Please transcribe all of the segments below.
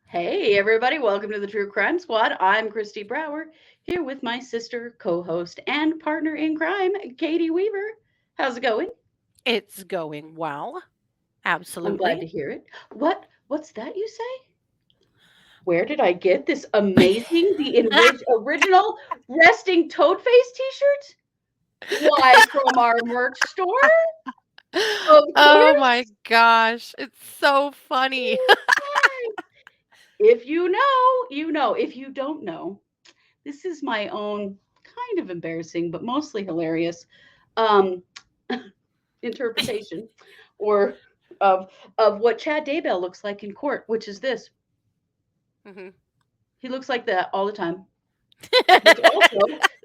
Hey, everybody, welcome to the True Crime Squad. I'm Christy Brower, here with my sister, co host, and partner in crime, Katie Weaver. How's it going? It's going well. I'm glad Absolutely. to hear it. What's that you say? Where did I get this amazing, original resting toad face t-shirt? Why, from our merch store, of Oh my course. gosh. It's so funny. Why? If you know, you know. If you don't know, this is my own kind of embarrassing, but mostly hilarious um, interpretation or of what Chad Daybell looks like in court, which is this. Mhm. He looks like that all the time, which also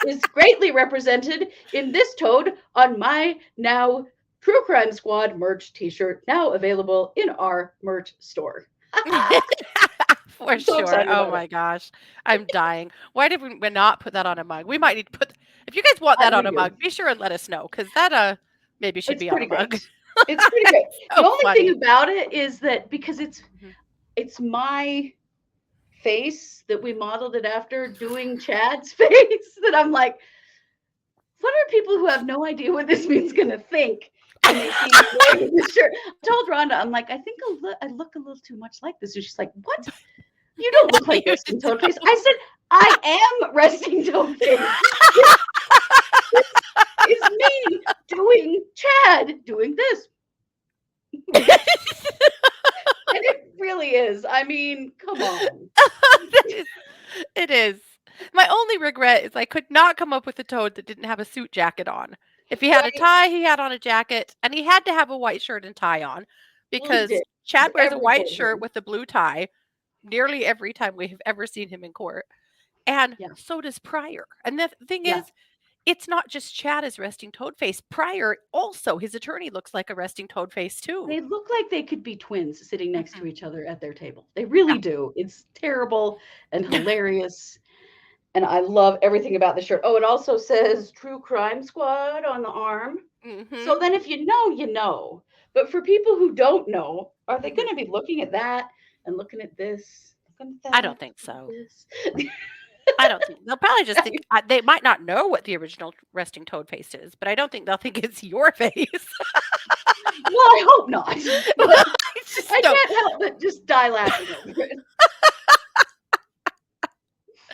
is greatly represented in this toad on my now True Crime Squad merch t-shirt, now available in our merch store. For I'm so sure. excited Oh about it. my gosh. I'm dying. Why did we not put that on a mug? We might need to put if you guys want that on We a do. mug, be sure and let us know because that maybe should It's be on a pretty great. mug. It's pretty great. The So only thing funny. about it is that because Mhm. it's my face that we modeled it after doing Chad's face that I'm like, what are people who have no idea what this means gonna think when they see me wearing this shirt? I told Rhonda, I'm like, I think I look a little too much like this. And she's like, what? You don't look like You resting toad face. I said, I am resting toad face. This is me doing Chad doing this. And it really is. I mean, come on. That is it is. My only regret is I could not come up with a toad that didn't have a suit jacket on. If he had a Right? tie, he had on a jacket, and he had to have a white shirt and tie on Well, he because did. Chad wears a Every white toad shirt has. with a blue tie nearly every time we have ever seen him in court. And Yeah. so does Pryor. And the thing Yeah. is, it's not just Chad as resting toad face. Pryor also, his attorney looks like a resting toad face too. They look like they could be twins sitting next to Mhm. each other at their table. They really Yeah. do. It's terrible and hilarious. And I love everything about the shirt. Oh, it also says True Crime Squad on the arm. So Mhm. then if you know, you know. But for people who don't know, are they Mhm. going to be looking at that and looking at this, looking at I that, don't think looking so. at this? I don't think they'll probably just think they might not know what the original resting toad face is, but I don't think they'll think it's your face. Well, I hope not. But I just I don't. can't help but just die laughing over it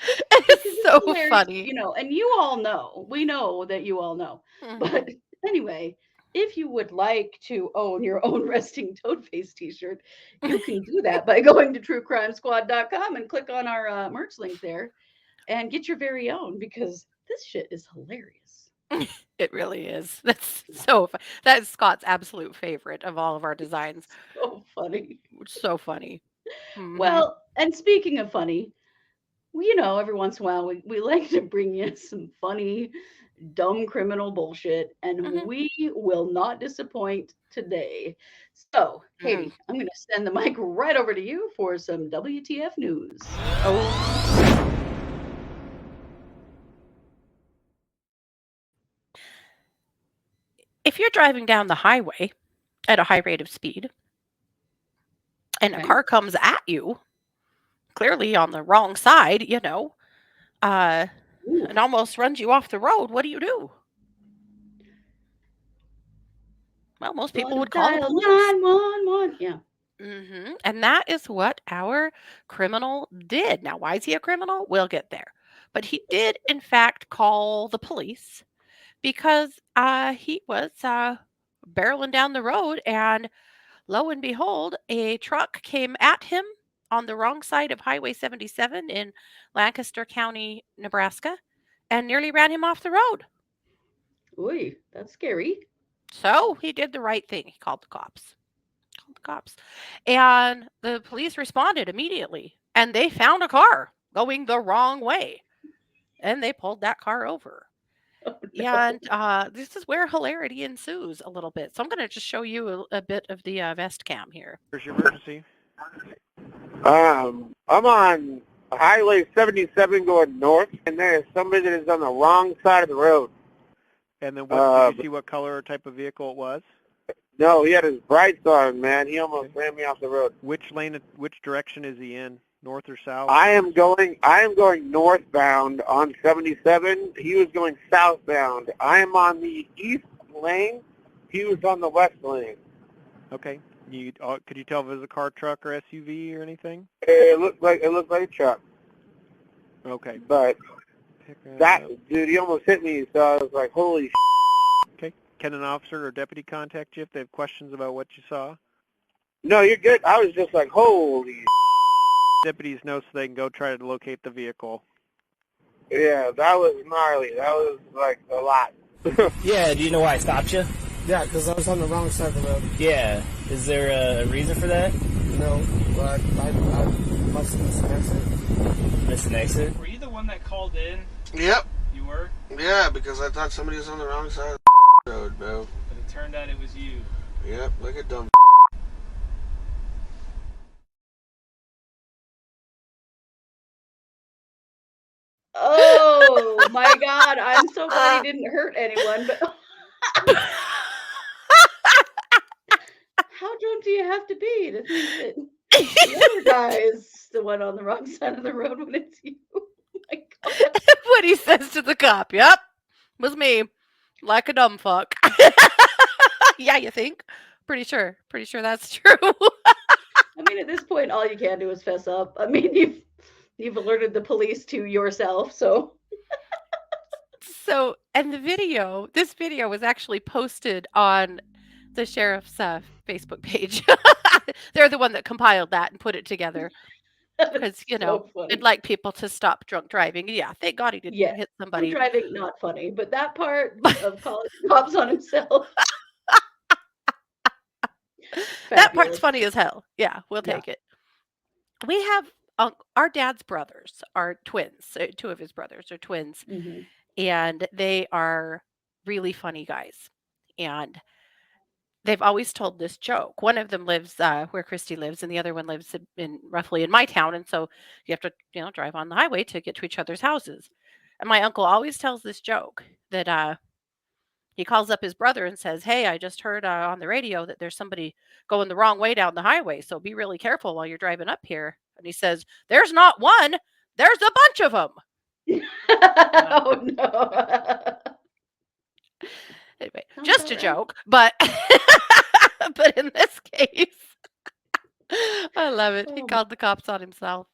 It's because it's so hilarious, funny. and you all know. We know that you all know. But Mhm. anyway, if you would like to own your own resting toad face t-shirt, you can do that by going to truecrimesquad.com and click on our merch link there and get your very own because this shit is hilarious. It really is. That's so that is Scott's absolute favorite of all of our designs. So funny. Which is so funny. Mhm. Well, and speaking of funny, every once in a while we like to bring you some funny, dumb criminal bullshit, and Mhm. we will not disappoint today. So, Mhm. Katie, I'm going to send the mic right over to you for some WTF news. Oh. If you're driving down the highway at a high rate of speed and a Okay. car comes at you, clearly on the wrong side, uh, Ooh. and almost runs you off the road, what do you do? Well, most people Gotta would call the dial police. 911. Yeah. And that is what our criminal did. Now, why is he a criminal? We'll get there. But he did, in fact, call the police because he was barreling down the road, and lo and behold, a truck came at him on the wrong side of Highway 77 in Lancaster County, Nebraska, and nearly ran him off the road. Ooh, that's scary. So he did the right thing. He called the cops. Called the cops. And the police responded immediately, and they found a car going the wrong way, and they pulled that car over. And this is where hilarity ensues a little bit. So I'm going to just show you a bit of the vest cam here. Where's your emergency? I'm on Highway 77 going north, and there's somebody that is on the wrong side of the road. And then did you see what color or type of vehicle it was? No, he had his brights on, man. He almost ran me off the road. Which direction is he in? North or south? I am going northbound on 77. He was going southbound. I am on the east lane. He was on the west lane. Okay. Could you tell if it was a car, truck, or SUV or anything? It looked like a truck. Okay. But dude, he almost hit me, so I was like, holy shit. Okay. Can an officer or deputy contact you if they have questions about what you saw? No, you're good. I was just like, holy shit. Deputies know so they can go try to locate the vehicle. Yeah, that was gnarly. That was like a lot. Yeah, do you know why I stopped you? Yeah, because I was on the wrong side of the road. Yeah. Is there a reason for that? No, but I must miss an exit. Missed an exit? Were you the one that called in? Yep. You were? Yeah, because I thought somebody was on the wrong side of the road, bro. But it turned out it was you. Yep, look at dumb. Oh my God! I'm so glad he didn't hurt anyone. But how drunk do you have to be to think that the other guy is the one on the wrong side of the road when it's you? Oh my God! What he says to the cop. Yep, was me. Like a dumb fuck. Yeah, you think? Pretty sure that's true. I mean, at this point, all you can do is fess up. I mean, you've alerted the police to yourself, so. So, and this video was actually posted on the sheriff's Facebook page. They're the one that compiled that and put it together because, they'd like people to stop drunk driving. Yeah, thank God he didn't hit somebody. Drunk driving, not funny, but that part of calling cops on himself. That part's funny as hell. Yeah, we'll take it. We have our dad's brothers are twins. Two of his brothers are twins. Mm-hmm. And they are really funny guys. And they've always told this joke. One of them lives where Christy lives, and the other one lives roughly in my town. And so you have to, drive on the highway to get to each other's houses. And my uncle always tells this joke that he calls up his brother and says, "Hey, I just heard on the radio that there's somebody going the wrong way down the highway. So be really careful while you're driving up here." And he says, "There's not one. There's a bunch of them." Oh, no. Anyway, just a joke, but but in this case, I love it. He called the cops on himself.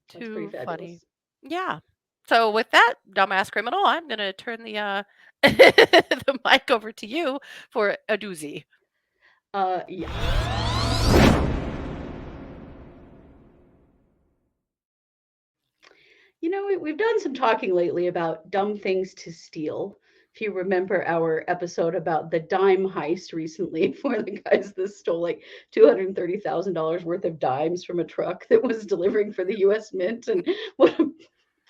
Too funny. Yeah. So with that, dumbass criminal, I'm going to turn the the mic over to you for a doozy. Yeah. We've done some talking lately about dumb things to steal. If you remember our episode about the dime heist recently, where the guys that stole like $230,000 worth of dimes from a truck that was delivering for the U.S. Mint, and what a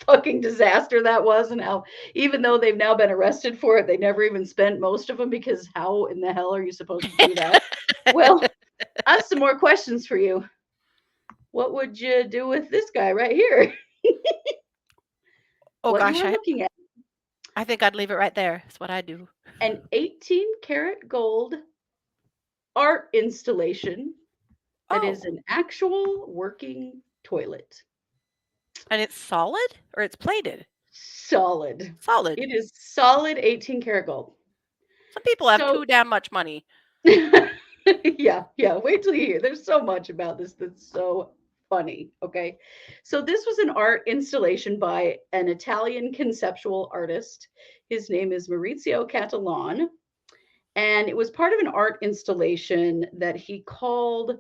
fucking disaster that was, and how even though they've now been arrested for it, they never even spent most of them, because how in the hell are you supposed to do that? Well, I have some more questions for you. What would you do with this guy right here? Oh what gosh, looking at? I think I'd leave it right there. That's what I do. An 18-karat gold art installation that is an actual working toilet. And it's solid or it's plated? Solid. Solid. It is solid 18-karat gold. Some people have too damn much money. Yeah. Wait till you hear. There's so much about this that's so funny. Okay. So this was an art installation by an Italian conceptual artist. His name is Maurizio Cattelan. And it was part of an art installation that he called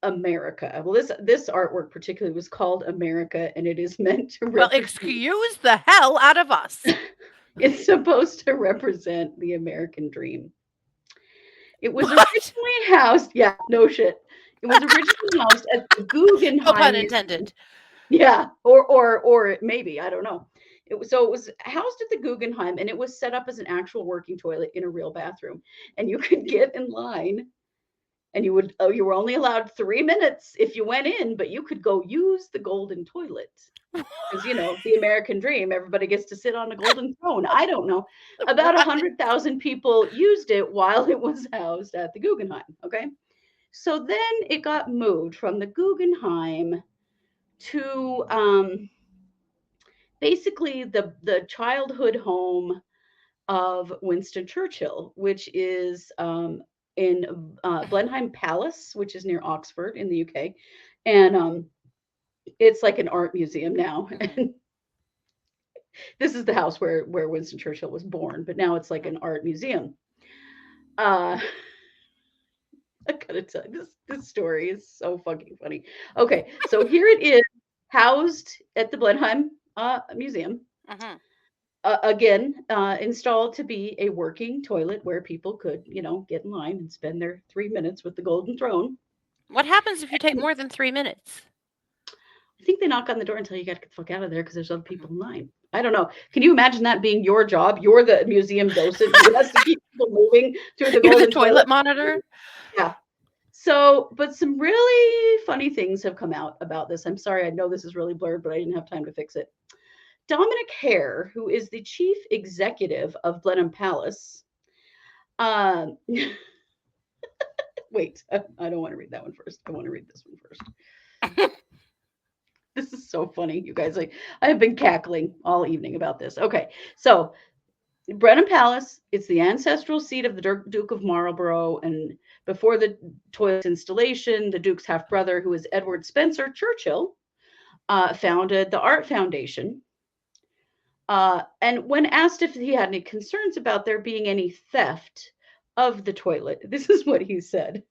America. Well, this artwork particularly was called America, and it is meant to excuse the hell out of us. It's supposed to represent the American dream. It was originally housed, no shit. It was originally housed at the Guggenheim. No pun intended. Yeah, or maybe, I don't know. So it was housed at the Guggenheim, and it was set up as an actual working toilet in a real bathroom. And you could get in line, and you were only allowed 3 minutes if you went in, but you could go use the golden toilet. Because, the American dream, everybody gets to sit on a golden throne. I don't know. About 100,000 people used it while it was housed at the Guggenheim. Okay. So then it got moved from the Guggenheim to basically the childhood home of Winston Churchill, which is in Blenheim Palace, which is near Oxford in the UK. And it's like an art museum now. And this is the house where Winston Churchill was born, but now it's like an art museum. I gotta tell you, this story is so fucking funny. Okay, so here it is, housed at the Blenheim Museum. Again, installed to be a working toilet where people could, get in line and spend their 3 minutes with the golden throne. What happens if you take more than 3 minutes? I think they knock on the door and tell you got to get the fuck out of there because there's other people in line. I don't know. Can you imagine that being your job? You're the museum docent who has to keep people moving through the golden toilet monitor. Yeah. So, but some really funny things have come out about this. I'm sorry, I know this is really blurred, but I didn't have time to fix it. Dominic Hare, who is the chief executive of Blenheim Palace. Wait, I don't want to read that one first. I want to read this one first. This is so funny, you guys. I have been cackling all evening about this. Okay, so Blenheim Palace, it's the ancestral seat of the Duke of Marlborough, and before the toilet installation, the Duke's half-brother, who is Edward Spencer Churchill, founded the Art Foundation. And when asked if he had any concerns about there being any theft of the toilet, this is what he said.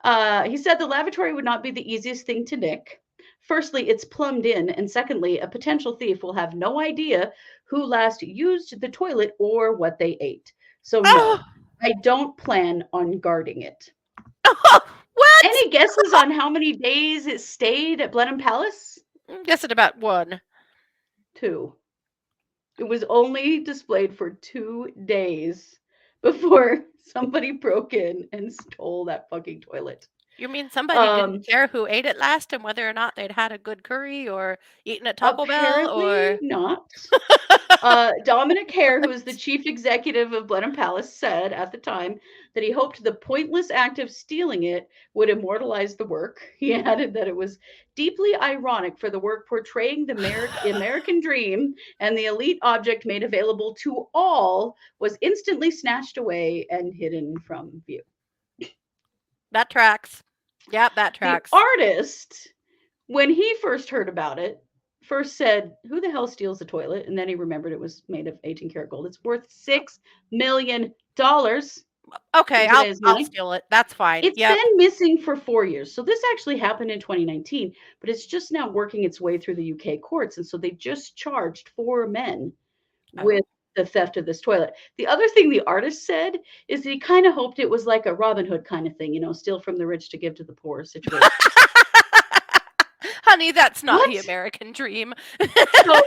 He said the lavatory would not be the easiest thing to nick. Firstly, it's plumbed in, and secondly, a potential thief will have no idea who last used the toilet or what they ate. So no, I don't plan on guarding it. What? Any guesses on how many days it stayed at Blenheim Palace? Guessing about 1. 2. It was only displayed for 2 days before somebody broke in and stole that fucking toilet. You mean somebody didn't care who ate it last and whether or not they'd had a good curry or eaten at Taco Bell? Or not. Dominic Hare, who is the chief executive of Blenheim Palace, said at the time that he hoped the pointless act of stealing it would immortalize the work. He added that it was deeply ironic for the work portraying the American dream and the elite object made available to all was instantly snatched away and hidden from view. That tracks. Yep, that tracks. The artist, when he first heard about it, first said, who the hell steals the toilet? And then he remembered it was made of 18 karat gold. It's worth $6 million. Okay, I'll steal it. That's fine. It's been missing for 4 years. So this actually happened in 2019, but it's just now working its way through the UK courts. And so they just charged 4 men with the theft of this toilet. The other thing the artist said is that he kind of hoped it was like a Robin Hood kind of thing, steal from the rich to give to the poor situation. Honey, that's not the American dream. So,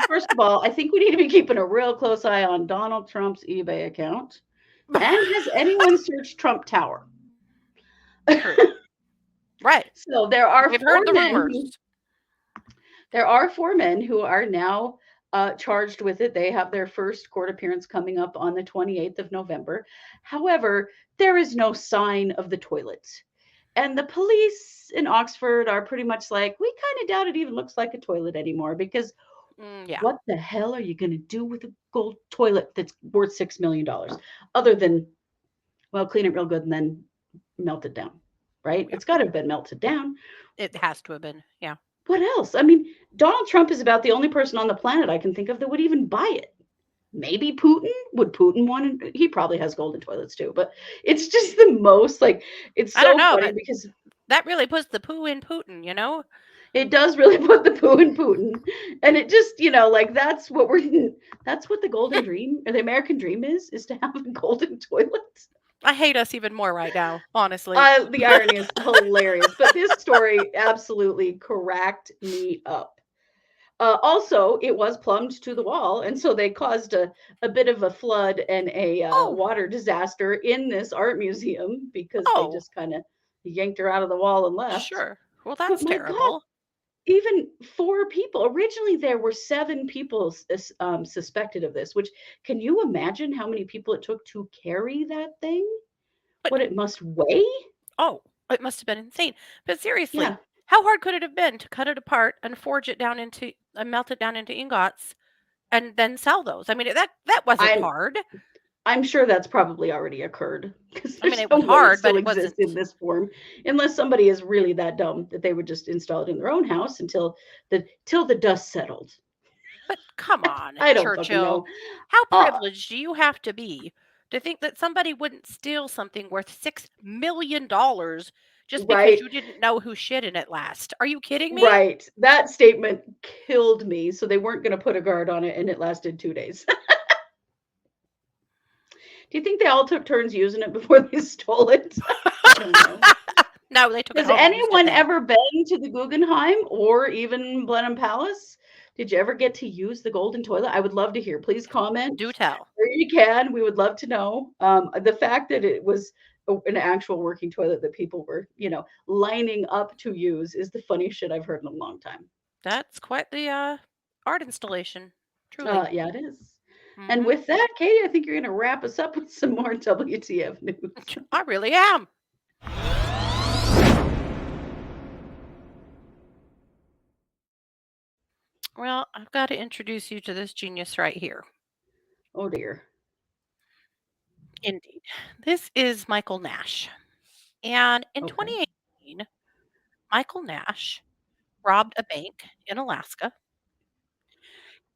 first of all, I think we need to be keeping a real close eye on Donald Trump's eBay account. And has anyone searched Trump Tower? Right. So there are We've heard the rumors. There are 4 men who are now charged with it. They have their first court appearance coming up on the 28th of November. However, there is no sign of the toilet. And the police in Oxford are pretty much like, we kind of doubt it even looks like a toilet anymore because what the hell are you going to do with a gold toilet that's worth $6 million? Other than, clean it real good and then melt it down, right? It's got to have been melted down. It has to have been, yeah. What else? I mean, Donald Trump is about the only person on the planet I can think of that would even buy it. Maybe Putin? Would Putin want to? He probably has golden toilets too, but it's just the most it's so funny because that really puts the poo in Putin, It does really put the poo in Putin. And it just, that's what the golden dream or the American dream is to have a golden toilet. I hate us even more right now, honestly. The irony is hilarious, but this story absolutely cracked me up. Also, it was plumbed to the wall, and so they caused a bit of a flood and a Oh, water disaster in this art museum because they oh, just kind of yanked her out of the wall and left. sure. Well, But that's my God, terrible. even 4 people. Originally, there were 7 people suspected of this. Which, can you imagine how many people it took to carry that thing? But What it must weigh? oh, it must have been insane. But seriously, Yeah, how hard could it have been to cut it apart and forge it down into and melt it down into ingots and then sell those? I mean, that wasn't I'm hard. I'm sure that's probably already occurred because I mean, there's it no was way it hard, but still it wasn't. exists in this form, unless somebody is really that dumb that they would just install it in their own house until the dust settled. But come on, I don't fucking Churchill. know. How Uh, privileged do you have to be to think that somebody wouldn't steal something worth $6 million just because right, you didn't know who shit in it last? Are you kidding me? right. That statement killed me. So they weren't going to put a guard on it, and it lasted 2 days. Do you think they all took turns using it before they stole it? I don't know. No, they took it Has home and used it anyone then. ever been to the Guggenheim or even Blenheim Palace? Did you ever get to use the golden toilet? I would love to hear. Please comment Do tell. where you can. We would love to know. The fact that it was an actual working toilet that people were, lining up to use is the funniest shit I've heard in a long time. That's quite the art installation, truly. Yeah, it is. And Mhm. with that, Katie, I think you're going to wrap us up with some more WTF news. I really am. Well, I've got to introduce you to this genius right here. Oh dear. Indeed. This is Michael Nash. And in Okay. 2018, Michael Nash robbed a bank in Alaska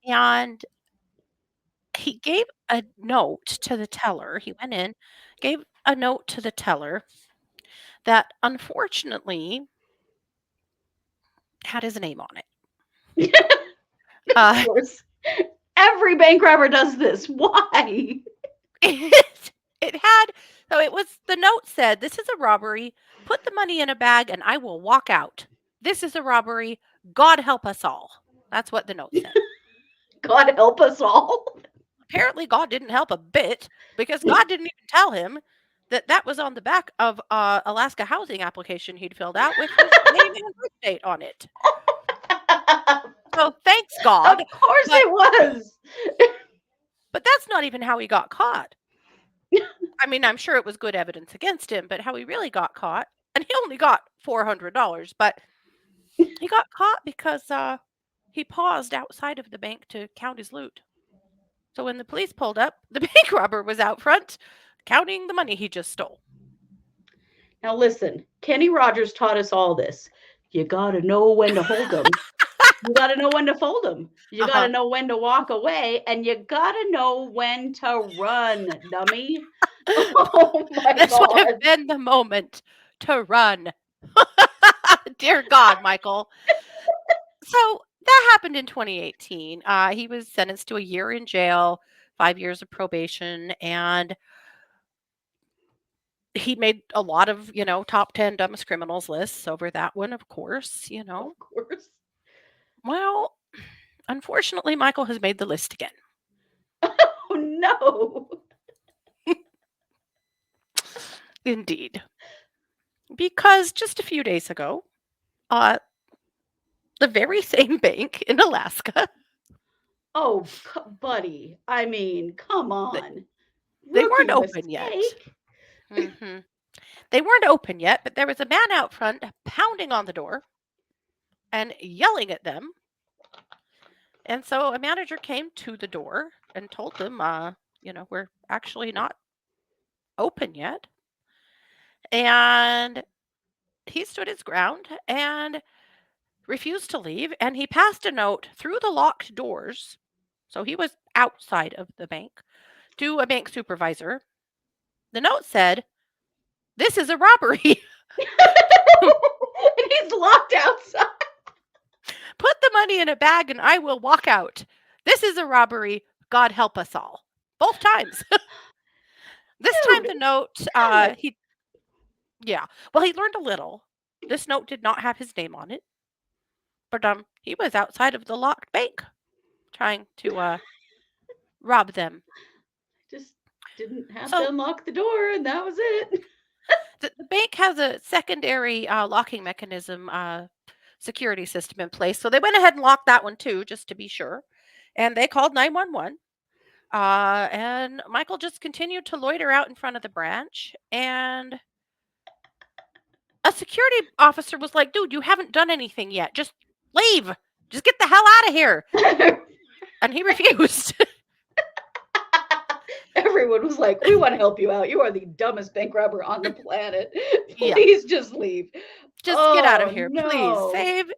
and he gave a note to the teller. He went in, gave a note to the teller that unfortunately had his name on it. Of Uh, course. Every bank robber does this. Why? it had, so it was, the note said, "This is a robbery. Put the money in a bag and I will walk out. This is a robbery. God help us all." That's what the note said. God help us all. Apparently, God didn't help a bit because God didn't even tell him that that was on the back of Alaska housing application he'd filled out with his name and birth date on it. So thanks, Of God. course But it was. but that's not even how he got caught. I mean, I'm sure it was good evidence against him, but how he really got caught, and he only got $400, but he got caught because he paused outside of the bank to count his loot. So when the police pulled up, the bank robber was out front counting the money he just stole. Now listen, Kenny Rogers taught us all this. You gotta know when to hold them. You gotta know when to fold them. You gotta know when to walk away, and you gotta know when to run, dummy. Oh my This would have God. been the moment to run. Dear God, Michael. So that happened in 2018. He was sentenced to a year in jail, 5 years of probation, and he made a lot of, top 10 dumbest criminals lists over that one, of course, Of course. Well, unfortunately, Michael has made the list again. Oh no. Indeed. Because just a few days ago, the very same bank in Alaska, Oh, buddy. I mean, come on. they weren't Rookie open yet. mistake. hmm They weren't open yet, but there was a man out front pounding on the door and yelling at them. And so a manager came to the door and told them, we're actually not open yet. And he stood his ground and refused to leave. And he passed a note through the locked doors. So he was outside of the bank to a bank supervisor. The note said, "This is a robbery. And he's locked outside. Put the money in a bag and I will walk out. This is a robbery. God help us all." Both times. This time Dude, the note, God. he learned a little. This note did not have his name on it. But he was outside of the locked bank trying to rob them. Just didn't have to So unlock the door, and that was it. the bank has a secondary locking mechanism security system in place. So they went ahead and locked that one too, just to be sure. And they called 911. And Michael just continued to loiter out in front of the branch. And a security officer was like, dude, you haven't done anything yet. Just leave. Just get the hell out of here. And he refused. Everyone was like, we want to help you out. You are the dumbest bank robber on the planet. Yeah. Please just leave. Just get out of here. no. Please save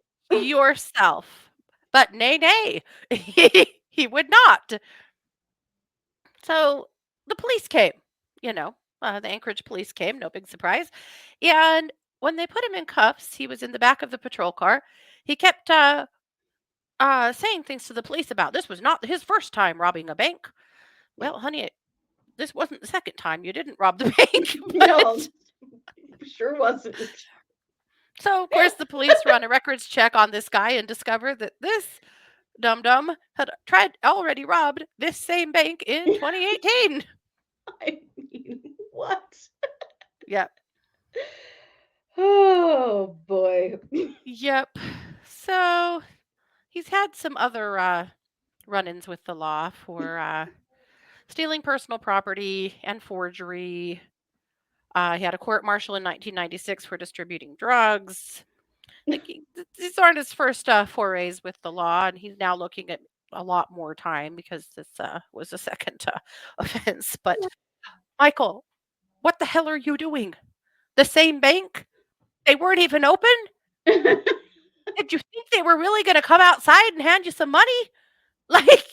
yourself. But nay, he would not. So the police came, the Anchorage police came, no big surprise. And when they put him in cuffs, he was in the back of the patrol car. He kept saying things to the police about this was not his first time robbing a bank. Well, honey, this wasn't the second time you didn't rob the bank. No, sure wasn't. So, of course, the police run a records check on this guy and discover that this dum-dum had already robbed this same bank in 2018. I mean, what? Yep. Oh, boy. Yep. So, he's had some other run-ins with the law for stealing personal property and forgery. He had a court-martial in 1996 for distributing drugs. These aren't his first forays with the law, and he's now looking at a lot more time because this was a second offense. But, Michael, what the hell are you doing? The same bank? They weren't even open? Did you think they were really going to come outside and hand you some money? Like,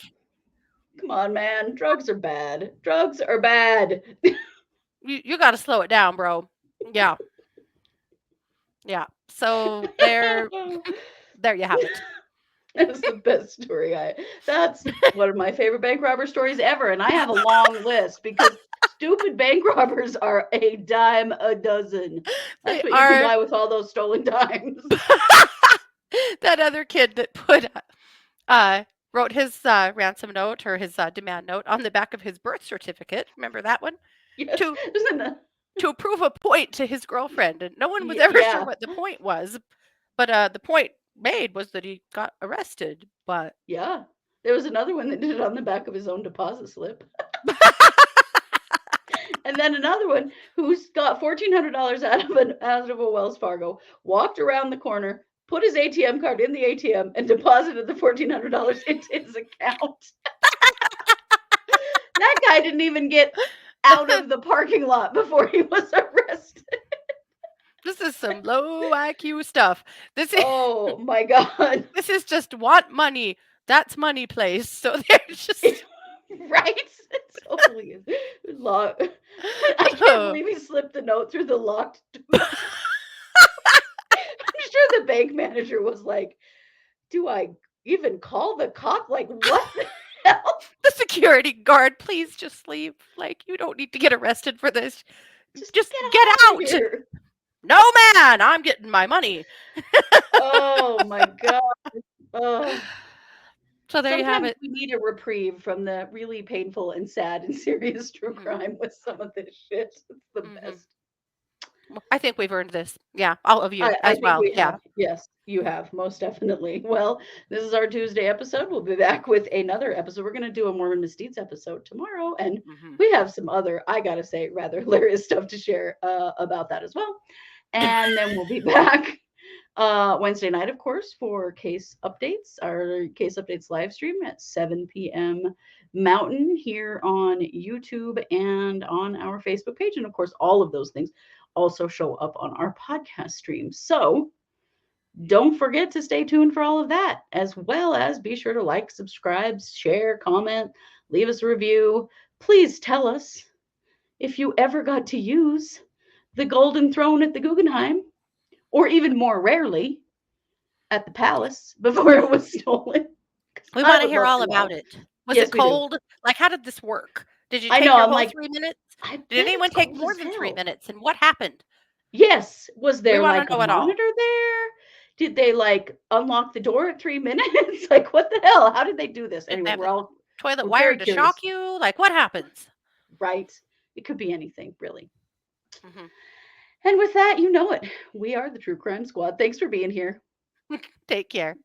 come on, man. Drugs are bad. Drugs are bad. you got to slow it down, bro. Yeah. Yeah. So there you have it. That's the best story. That's one of my favorite bank robber stories ever. And I have a long list because stupid bank robbers are a dime a dozen. That's what you can buy with all those stolen dimes. That other kid that wrote his ransom note or his demand note on the back of his birth certificate. Remember that one? Yes. To prove a point to his girlfriend. And no one was ever sure what the point was. But the point made was that he got arrested. But yeah, there was another one that did it on the back of his own deposit slip. And then another one who's got $1,400 out of a Wells Fargo, walked around the corner, put his ATM card in the ATM, and deposited the $1,400 into his account. That guy didn't even get out of the parking lot before he was arrested. This is some low IQ stuff. Oh my God. This is just want money. That's money place. So they're just right. It totally is. I can't believe he slipped the note through the locked door. I'm sure the bank manager was like, do I even call the cop? Like, what the hell? The security guard, please just leave. Like, you don't need to get arrested for this. Just get out. Here. No, man, I'm getting my money. Oh, my God. Oh. So there you have it. We need a reprieve from the really painful and sad and serious true crime with some of this shit. It's the best. I think we've earned this. Yeah, all of you as well. Yeah. Yes, you have, most definitely. Well, this is our Tuesday episode. We'll be back with another episode. We're going to do a Mormon Misdeeds episode tomorrow. And we have some other, I got to say, rather hilarious stuff to share about that as well. And then we'll be back Wednesday night, of course, for case updates. Our case updates live stream at 7 p.m. Mountain here on YouTube and on our Facebook page. And of course, all of those things also show up on our podcast stream. So don't forget to stay tuned for all of that, as well as be sure to like, subscribe, share, comment, leave us a review. Please tell us if you ever got to use the golden throne at the Guggenheim, or even more rarely at the palace before it was stolen. We want to hear all about it. Was it cold? Like, how did this work? Did you take your whole 3 minutes? Did anyone take more than 3 minutes? And what happened? Yes. Was there like a monitor there? Did they like unlock the door at 3 minutes? Like, what the hell? How did they do this? Did they Anyway, have we're the all toilet we're wired very to shock you? Like, what happens? right. It could be anything, really. Mhm. And with that, you know it. We are the True Crime Squad. Thanks for being here. Take care.